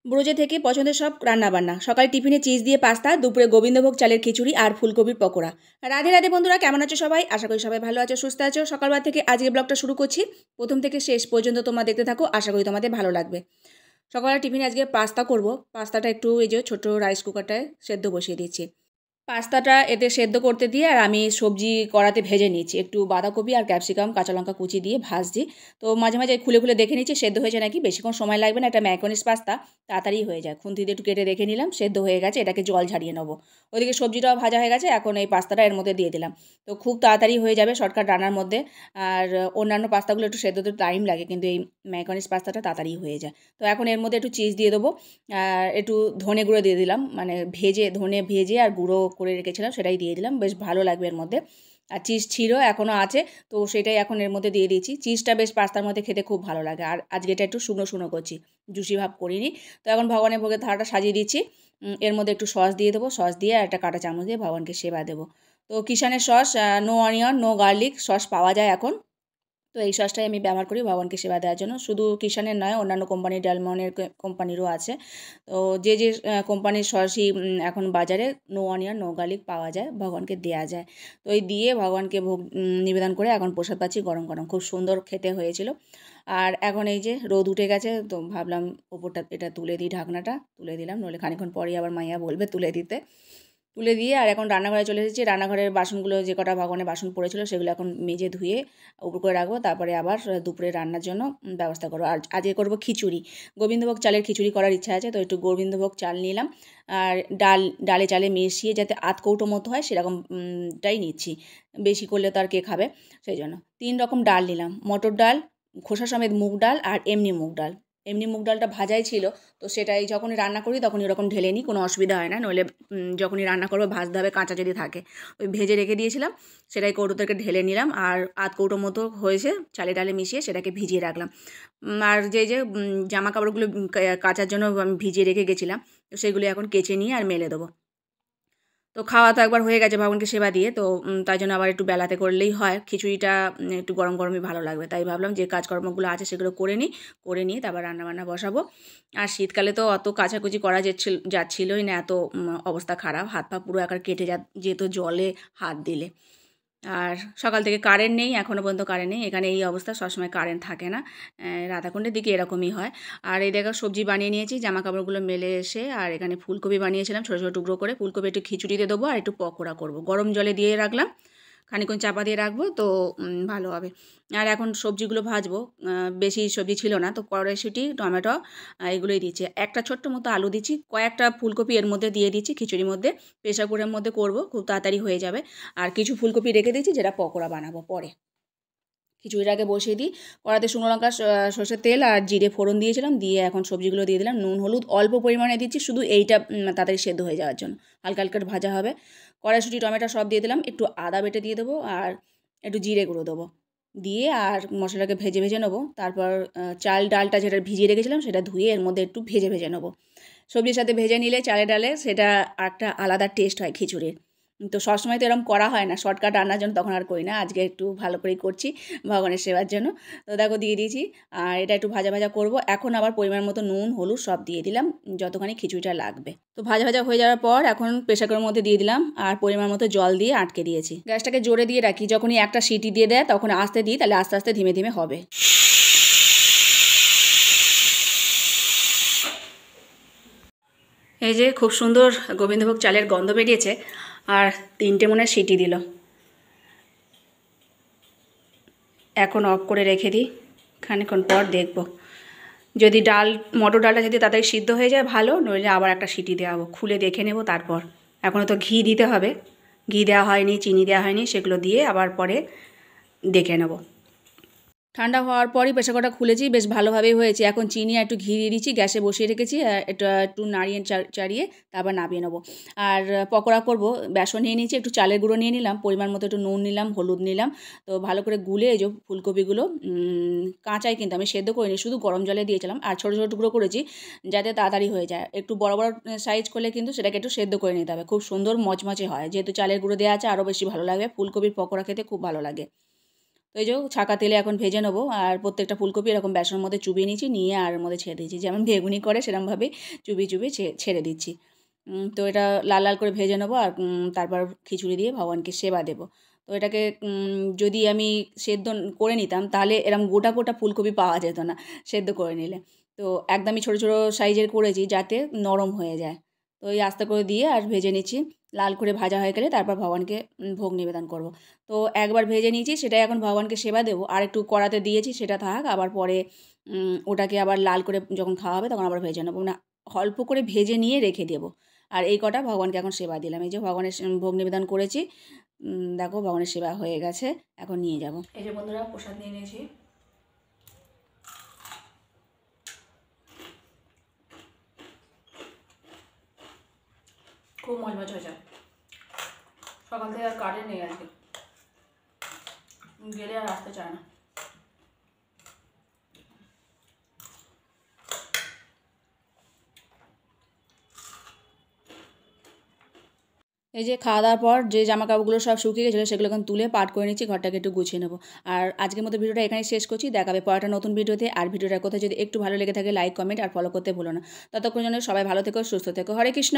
ব্রোজে থেকে পছন্দের সব রান্নাবান্না। সকালে টিফিনে চিজ দিয়ে পাস্তা, দুপুরে গোবিন্দভোগ চালের খিচুড়ি আর ফুলকপির পকোড়া। রাধে রাধে বন্ধুরা, কেমন আছো সবাই? আশা করি সবাই ভালো আছো, সুস্থ আছো। সকালবেলা থেকে আজকে ব্লগটা শুরু করছি। প্রথম থেকে শেষ পর্যন্ত তোমরা দেখতে থাকো, আশা করি তোমাদের ভালো লাগবে। সকালে টিফিনে আজকে পাস্তা করব। পাস্তাটা একটু এই যে ছোটো রাইস কুকারটায় সেদ্ধ বসিয়ে দিচ্ছি। পাস্তাটা এতে সেদ্ধ করতে দিয়ে আর আমি সবজি কড়াতে ভেজে নিচ্ছি, একটু বাঁধাকপি আর ক্যাপসিকাম কাঁচা লঙ্কা কুচি দিয়ে ভাজছি। তো মাঝে মাঝে খুলে খুলে দেখে নিচ্ছি সেদ্ধ হয়েছে নাকি। বেশিক্ষণ সময় লাগবে না, এটা ম্যাকোনিস পাস্তা, তাড়াতাড়ি হয়ে যায়। খুন্তি দিয়ে একটু কেটে দেখে নিলাম সেদ্ধ হয়ে গেছে, এটাকে জল ঝাড়িয়ে নেবো। ওইদিকে সবজিটাও ভাজা হয়ে গেছে, এখন এই পাস্তাটা এর মধ্যে দিয়ে দিলাম। তো খুব তাড়াতাড়ি হয়ে যাবে শর্টকাট রান্নার মধ্যে। আর অন্যান্য পাস্তাগুলো একটু সেদ্ধ তো টাইম লাগে, কিন্তু এই ম্যাকোনিস পাস্তাটা তাড়াতাড়ি হয়ে যায়। তো এখন এর মধ্যে একটু চিজ দিয়ে দেবো, আর একটু ধনে গুঁড়ো দিয়ে দিলাম, মানে ধনে ভেজে আর গুঁড়ো করে রেখেছিলাম সেটাই দিয়ে দিলাম, বেশ ভালো লাগবে এর মধ্যে। আর চিজ ছিল এখনও আছে, তো সেটাই এখন এর মধ্যে দিয়ে দিয়েছি। চিজটা বেশ পাস্তার মধ্যে খেতে খুব ভালো লাগে। আর আজকে এটা একটু শুকনো শুকনো করছি, জুসি ভাব করিনি। তো এখন ভগবানের ভোগের থালাটা সাজিয়ে দিচ্ছি। এর মধ্যে একটু সস দিয়ে দেবো, সস দিয়ে আর একটা কাঁটা চামচ দিয়ে ভগবানকে সেবা দেবো। তো কিষানের sauce, no onion no garlic sauce পাওয়া যায় এখন। তো এই সসটাই আমি ব্যবহার করি ভগবানকে সেবা দেওয়ার জন্য। শুধু কিষানের নয়, অন্যান্য কোম্পানি ডেলমনের কোম্পানিরও আছে। তো যে যে কোম্পানির সসই এখন বাজারে নো অনিয়ন নো গার্লিক পাওয়া যায়, ভগবানকে দেওয়া যায়। তো এই দিয়ে ভগবানকে ভোগ নিবেদন করে এখন প্রসাদ পাচ্ছি গরম গরম, খুব সুন্দর খেতে হয়েছিল। আর এখন এই যে রোদ উঠে গেছে, তো ভাবলাম ওপরটা এটা তুলে দিই, ঢাকনাটা তুলে দিলাম, নইলে খানিকক্ষণ পরেই আবার মাইয়া বলবে তুলে দিতে। তুলে দিয়ে আর এখন রান্নাঘরে চলে এসেছি। রান্নাঘরের বাসনগুলো যে কটা ভগবানের বাসন পড়েছিল সেগুলো এখন মেজে ধুয়ে উপর করে রাখবো, তারপরে আবার দুপুরে রান্নার জন্য ব্যবস্থা করবো। আর আজকে করবো খিচুড়ি, গোবিন্দভোগ চালের খিচুড়ি করার ইচ্ছা আছে। তো একটু গোবিন্দভোগ চাল নিলাম, আর ডালে চালে মিশিয়ে যাতে আধ কৌটো মতো হয় সেরকমটাই নিচ্ছি। বেশি করলে তো আর কে খাবে, সেই জন্য 3 রকম ডাল নিলাম। মটর ডাল, খোসা সমেত মুগ ডাল আর এমনি মুগ ডাল। এমনি মুগ ডালটা ভাজাই ছিল, তো সেটাই যখনই রান্না করি তখনই এরকম ঢেলে নিই, কোনো অসুবিধা হয় না। নইলে যখনই রান্না করবো ভাজতে হবে, কাঁচা যদি থাকে। ওই ভেজে রেখে দিয়েছিলাম, সেটাই কৌটো থেকে ঢেলে নিলাম। আর আধ কৌটো মতো হয়েছে, চালে ডালে মিশিয়ে সেটাকে ভিজিয়ে রাখলাম। আর যে জামা কাপড়গুলো কাচার জন্য আমি ভিজিয়ে রেখে গেছিলাম, তো সেগুলো এখন কেচে নিয়ে আর মেলে দেবো। তো খাওয়া তো একবার হয়ে গেছে ভগবানকে সেবা দিয়ে, তো তাই জন্য আবার একটু বেলাতে করলেই হয়। খিচুড়িটা একটু গরম গরমই ভালো লাগবে, তাই ভাবলাম যে কাজকর্মগুলো আছে সেগুলো করে নিয়ে তারপর রান্নাবান্না বসাবো। আর শীতকালে তো অত কাচাকুচি করা যাচ্ছিলই না, এত অবস্থা খারাপ, হাত পা পুরো একবার কেটে যেত জলে হাত দিলে। আর সকাল থেকে কারেন্ট নেই, এখনও পর্যন্ত কারেন্ট নেই। এখানে এই অবস্থা, সবসময় কারেন্ট থাকে না। রাধাকুণ্ডের দিকে এরকমই হয়। আর এই দেখো সবজি বানিয়ে নিয়েছি, জামা কাপড়গুলো মেলে এসে। আর এখানে ফুলকপি বানিয়েছিলাম ছোটো ছোটো টুকরো করে। ফুলকপি একটু খিচুড়িতে দেবো আর একটু পকোড়া করব, গরম জলে দিয়ে রাখলাম, খানিকক্ষণ চাপা দিয়ে রাখবো, তো ভালো হবে। আর এখন সবজিগুলো ভাজবো। বেশি সবজি ছিল না, তো কড়াইশুঁটি টমেটো এগুলোই দিচ্ছি। একটা ছোট্ট মতো আলু দিচ্ছি, কয়েকটা ফুলকপি এর মধ্যে দিয়ে দিচ্ছি খিচুড়ির মধ্যে। প্রেসার কুকারের মধ্যে করব, খুব তাড়াতাড়ি হয়ে যাবে। আর কিছু ফুলকপি রেখে দিচ্ছি যেটা পকোড়া বানাবো পরে। খিচুড়ির আগে বসিয়ে দিই। কড়াতে শুকনো লঙ্কা সর্ষের তেল আর জিরে ফোড়ন দিয়েছিলাম, দিয়ে এখন সবজিগুলো দিয়ে দিলাম। নুন হলুদ অল্প পরিমাণে দিচ্ছি, শুধু এইটা তাড়াতাড়ি সেদ্ধ হয়ে যাওয়ার জন্য, হালকা হালকা ভাজা হবে। কড়াইশুঁটি টমেটো সব দিয়ে দিলাম, একটু আদা বেটে দিয়ে দেবো আর একটু জিরে গুঁড়ো দেবো। দিয়ে আর মশলাটাকে ভেজে ভেজে নেবো। তারপর চাল ডালটা যেটা ভিজিয়ে রেখেছিলাম সেটা ধুয়ে এর মধ্যে একটু ভেজে ভেজে নেবো। সবজির সাথে ভেজে নিলে চালে ডালে সেটা একটা আলাদা টেস্ট হয় খিচুড়ির। তো সবসময় তো এরকম করা হয় না, শর্টকাট রান্নার জন্য তখন আর করি না। আজকে একটু ভালো করেই করছি ভগবানের সেবার জন্য। তো দেখো দিয়ে দিয়েছি, আর এটা একটু ভাজা ভাজা করব। এখন আবার পরিমাণ মতো নুন হলুদ সব দিয়ে দিলাম, যতখানি খিচুড়িটা লাগবে। তো ভাজা ভাজা হয়ে যাওয়ার পর এখন প্রেসার কুকারের মধ্যে দিয়ে দিলাম, আর পরিমাণ মতো জল দিয়ে আটকে দিয়েছি। গ্যাসটাকে জোরে দিয়ে রাখি, যখনই একটা সিটি দিয়ে দেয় তখন আস্তে দিই, তাহলে আস্তে আস্তে ধীমে ধীমে হবে। এই যে খুব সুন্দর গোবিন্দভোগ চালের গন্ধ বেরিয়েছে, আর 3টে মনে সিটি দিল। এখন অফ করে রেখে দিই, খানিকক্ষণ পর দেখব। যদি মটর ডালটা যদি তাড়াতাড়ি সিদ্ধ হয়ে যায় ভালো, নইলে আবার একটা সিটি দেওয়াবো, খুলে দেখে নেব তারপর। এখনও তো ঘি দিতে হবে, ঘি দেওয়া হয়নি, চিনি দেওয়া হয়নি, সেগুলো দিয়ে আবার পরে দেখে নেব। ঠান্ডা হওয়ার পরই প্রেসার কুকারটা খুলেছি, বেশ ভালোভাবেই হয়েছে। এখন চিনি আর একটু ঘি দিয়ে দিচ্ছি, গ্যাসে বসিয়ে রেখেছি। এটা একটু নাড়িয়ে চাড়িয়ে তারপর নামিয়ে নেবো। আর পকোড়া করব, বেসন নিয়ে নিয়েছি, একটু চালের গুঁড়ো নিয়ে নিলাম, পরিমাণ মতো একটু নুন নিলাম, হলুদ নিলাম। তো ভালো করে গুলে এই যে ফুলকপিগুলো কাঁচাই, কিন্তু আমি সেদ্ধ করিনি, শুধু গরম জলে দিয়েছিলাম। আর ছোটো ছোটো টুকরো করেছি যাতে তাড়াতাড়ি হয়ে যায়। একটু বড় বড় সাইজ করলে কিন্তু সেটাকে একটু সেদ্ধ করে নিতে হবে, খুব সুন্দর মচমচে হয়। যেহেতু চালের গুঁড়ো দেওয়া আছে আরও বেশি ভালো লাগে, ফুলকপির পকোড়া খেতে খুব ভালো লাগে। তো এই যে ছাকা তেলে এখন ভেজে নেবো, আর প্রত্যেকটা ফুলকপি এরকম বেসনের মধ্যে চুবিয়ে নিয়েছি, নিয়ে আর এর মধ্যে ছেড়ে দিয়েছি, যেমন বেগুনি করে সেরকমভাবে চুবিয়ে চুবিয়ে ছেড়ে দিচ্ছি। তো এটা লাল লাল করে ভেজে নেবো, আর তারপর খিচুড়ি দিয়ে ভগবানকে সেবা দেবো। তো এটাকে যদি আমি সেদ্ধ করে নিতাম তাহলে এরকম গোটা গোটা ফুলকপি পাওয়া যেত না সেদ্ধ করে নিলে। তো একদমই ছোটো ছোটো সাইজের করেছি যাতে নরম হয়ে যায়। তো এই আস্তে করে দিয়ে আর ভেজে নিচ্ছি, লাল করে ভাজা হয়ে গেলে তারপর ভগবানকে ভোগ নিবেদন করব। তো একবার ভেজে নিয়েছি, সেটাই এখন ভগবানকে সেবা দেবো। আর একটু কড়াতে দিয়েছি, সেটা থাক, আবার পরে ওটাকে আবার লাল করে যখন খাওয়া হবে তখন আবার ভেজে নেবো, না অল্প করে ভেজে নিয়ে রেখে দেবো। আর এই কটা ভগবানকে এখন সেবা দিলাম। এই যে ভগবানের ভোগ নিবেদন করেছি, দেখো ভগবানের সেবা হয়ে গেছে, এখন নিয়ে যাব। এই যে বন্ধুরা প্রসাদ নিয়ে নিয়েছি। খুব মজমজ হয়েছে। সকাল থেকে আর কারেন্ট নেই, আজকে গেলে আর আসতে চায় না। এই যে খাওয়া দাওয়ার পর যে জামা কাপড়গুলো সব শুকিয়ে গেছিলো সেগুলো এখন তুলে পাট করে নিচ্ছি, ঘরটাকে একটু গুছিয়ে নেবো। আর আজকের মতো ভিডিওটা এখানেই শেষ করছি, দেখাবে পরেরটা নতুন ভিডিওতে। আর ভিডিওটার কথা যদি একটু ভালো লেগে থাকে লাইক কমেন্ট আর ফলো করতে ভুলো না। ততক্ষণ জন্য সবাই ভালো থেকো, সুস্থ থেকো। হরে কৃষ্ণ।